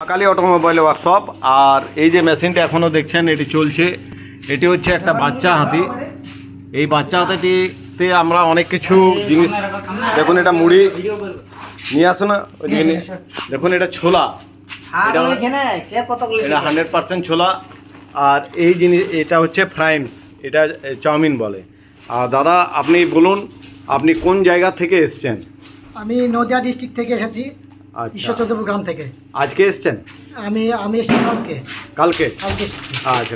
Kali automobile workshop. আর এই যে মেশিনটা এখনও দেখছেন এটি চলছে, এটি হচ্ছে একটা বাচ্চা হাতি। এই বাচ্চা হাতিটিতে আমরা অনেক কিছু জিনিস, দেখুন এটা মুড়ি নিয়ে আসো না, ওইদিকে দেখুন এটা ছোলা, এটা 100% ছোলা। আর এই জিনিস এটা হচ্ছে ফ্রাইমস, এটা চাউমিন বলে। আর দাদা আপনি বলুন আপনি কোন জায়গা থেকে এসছেন? আমি নদিয়া ডিস্ট্রিক্ট থেকে এসেছি, ঈশ্বরচন্দ্রপুর গ্রাম থেকে। আজকে এসছেন? আমি এসেছি কালকে এসেছি। আচ্ছা,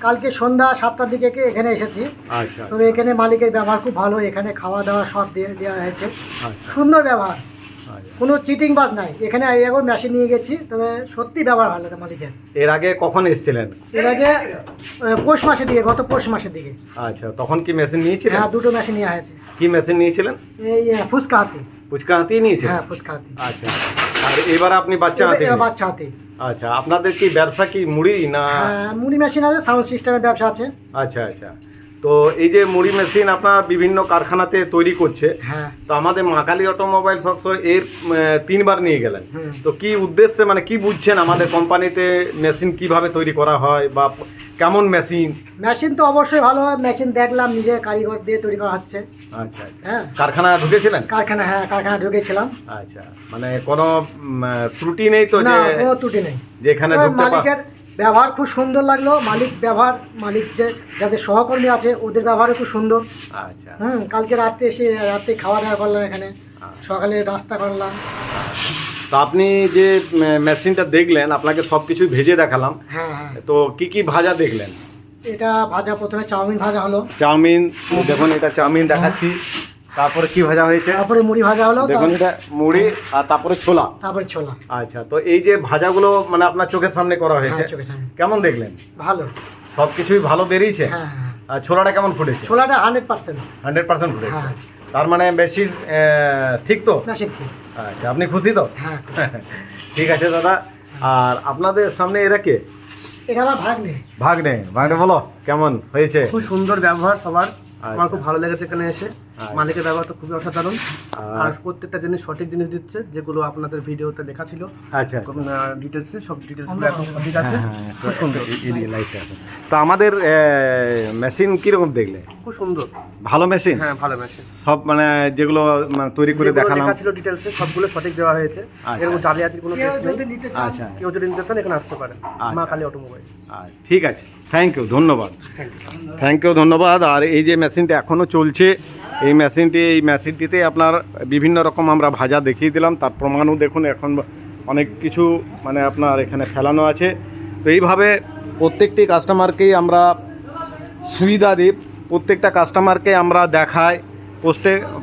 কালকে সন্ধ্যা 7টার দিকে এখানে এসেছি। আচ্ছা, তবে এখানে মালিকের ব্যবহার খুব ভালো, এখানে খাওয়া দাওয়া সব দেওয়া হয়েছে। সুন্দর ব্যবহার, কোনো চিটিং বাজ নাই। এখানে একবার মেশিন নিয়ে গেছি, তবে সত্যি ব্যবহার ভালো মালিকের। এর আগে কখন এসেছিলেন? এর আগে পৌষ মাসের দিকে, গত পৌষ মাসের দিকে। আচ্ছা, তখন কি মেশিন নিয়েছিলেন? হ্যাঁ, দুটো মেশিন নেওয়া হয়েছে। কি মেশিন নিয়েছিলেন? এই ফুচকা হাতি। ফুচকা হাতি নিয়েছিলেন? হ্যাঁ, ফুচকা হাতি। আচ্ছা, আর এবার আপনি বাচ্চা হাতি? বাচ্চা হাতি। আচ্ছা, আপনাদের কি ব্যবসা কি মুড়ি না? মুড়ি মেশিন আছে, সাউন্ড সিস্টেমের ব্যবসা আছে। আচ্ছা আচ্ছা, তো এই যে মুড়ি মেশিন আপনার বিভিন্ন কারখানাতে তৈরি করছে, হ্যাঁ, তো আমাদের মা কালী অটোমোবাইল ওয়ার্কশপ এর 3বার নিয়ে গেলেন, তো কি উদ্দেশ্যে, মানে কি বুঝছেন আমাদের কোম্পানিতে মেশিন কিভাবে তৈরি করা হয় বা কেমন মেশিন? তো অবশ্যই ভালো হয়। মেশিন দেখলাম, নিজে কারিগর দিয়ে তৈরি করা হচ্ছে। আচ্ছা, হ্যাঁ। কারখানা ঢুকেছিলেন? কারখানা ঢুকেছিলাম। আচ্ছা, মানে কোনো ত্রুটি নেই তো? না, কোনো ত্রুটি নেই। যেখানে মালিকের ব্যবহার খুব সুন্দর লাগলো। মালিক যে যাদের সহকর্মী আছে ওদের ব্যবহারও খুব সুন্দর। আচ্ছা, কালকে রাতে খাওয়া দাওয়া করলাম এখানে, সকালে নাস্তা করলাম। তো আপনি যে মেশিনটা দেখলেন, আপনাকে সব কিছু ভেজে দেখালাম। হ্যাঁ হ্যাঁ। তো কি কি ভাজা দেখলেন? এটা ভাজা, প্রথমে চাউমিন ভাজা হলো। চাউমিন, দেখুন এটা চাউমিন দেখাচ্ছি। তারপরে কি ভাজা হয়েছে? তারপরে মুড়ি ভাজা হলো। দেখুন এটা মুড়ি, আর তারপরে ছোলা। আচ্ছা, তো এই যে ভাজাগুলো মানে আপনার চোখের সামনে করা হয়েছে, কেমন দেখলেন? ভালো, সব কিছুই ভালো বেরিয়েছে। হ্যাঁ হ্যাঁ। আর ছোলাটা কেমন ফুটেছে? ছোলাটা 100% ফুটেছে। হ্যাঁ। তার মানে বেশি ঠিক তো? ঠিক। আচ্ছা, আপনি খুশি তো? হ্যাঁ। ঠিক আছে দাদা। আর আপনাদের সামনে এরা কে? এটা আমার ভাগ্নে। বলো কেমন হয়েছে? খুব সুন্দর ব্যবহার সবার, আমার খুব ভালো লেগেছে এখানে এসে। মালিকের ব্যবহার তো খুবই অসাধারণ, আর প্রত্যেকটা জিনিস সঠিক জিনিস দিচ্ছে, যেগুলো আপনাদের ভিডিওতে লেখা ছিল। আচ্ছা, ডিটেলসে সব ডিটেলসগুলো এখন সঠিক আছে। খুব সুন্দর। তো আমাদের মেশিন কিরকম দেখলে? খুব সুন্দর, ভালো মেশিন। হ্যাঁ ভালো মেশিন। সব মানে যেগুলো তৈরি করে দেখালাম লেখা ছিল ডিটেলসে, সবগুলো সঠিক দেওয়া হয়েছে। এরকম জালিয়াতির কোনো কেস নেই। আচ্ছা, কেউ যদি নিতে চান এখানে আসতে পারেন, মা কালী অটোমোবাইল। ঠিক আছে, থ্যাংক ইউ, ধন্যবাদ। আর এই যে মেশিনটা এখনও চলছে, এই মেশিনটিতে আপনার বিভিন্ন রকম আমরা ভাজা দেখিয়ে দিলাম, তার প্রমাণও দেখুন। এখন অনেক কিছু মানে আপনার এখানে ফেলানো আছে। তো এইভাবে প্রত্যেকটি কাস্টমারকেই আমরা সুবিধা দিই, প্রত্যেকটা কাস্টমারকে আমরা দেখাই,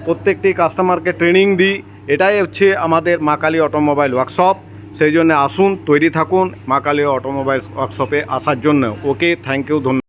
প্রত্যেকটি কাস্টমারকে ট্রেনিং দিই। এটাই হচ্ছে আমাদের মা কালী অটোমোবাইল ওয়ার্কশপ। সেই জন্য আসুন, তৈরি থাকুন মা কালী অটোমোবাইল ওয়ার্কশপে আসার জন্য। ওকে, থ্যাংক ইউ, ধন্যবাদ।